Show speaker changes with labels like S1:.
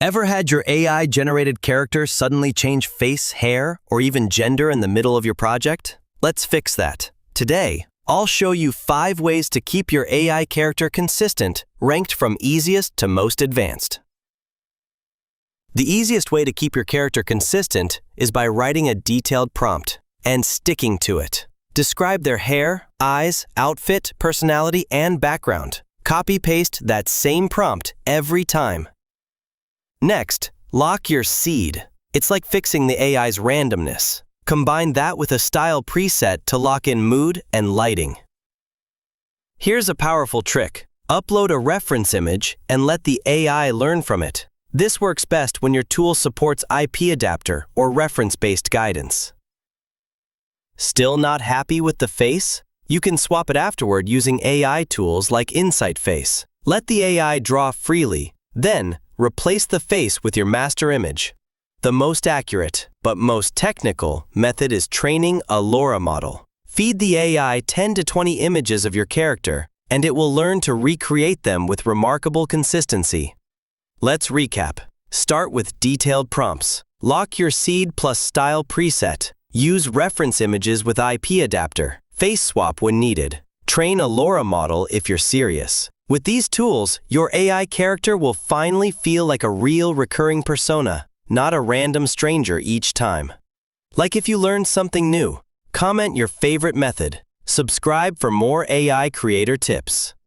S1: Ever had your AI-generated character suddenly change face, hair, or even gender in the middle of your project? Let's fix that. Today, I'll show you 5 ways to keep your AI character consistent, ranked from easiest to most advanced. The easiest way to keep your character consistent is by writing a detailed prompt and sticking to it. Describe their hair, eyes, outfit, personality, and background. Copy-paste that same prompt every time. Next, lock your seed. It's like fixing the AI's randomness. Combine that with a style preset to lock in mood and lighting. Here's a powerful trick. Upload a reference image and let the AI learn from it. This works best when your tool supports IP adapter or reference-based guidance. Still not happy with the face? You can swap it afterward using AI tools like InsightFace. Let the AI draw freely, then replace the face with your master image. The most accurate, but most technical, method is training a LoRA model. Feed the AI 10 to 20 images of your character, and it will learn to recreate them with remarkable consistency. Let's recap. Start with detailed prompts. Lock your seed plus style preset. Use reference images with IP adapter. Face swap when needed. Train a LoRA model if you're serious. With these tools, your AI character will finally feel like a real recurring persona, not a random stranger each time. Like if you learned something new, comment your favorite method. Subscribe for more AI creator tips.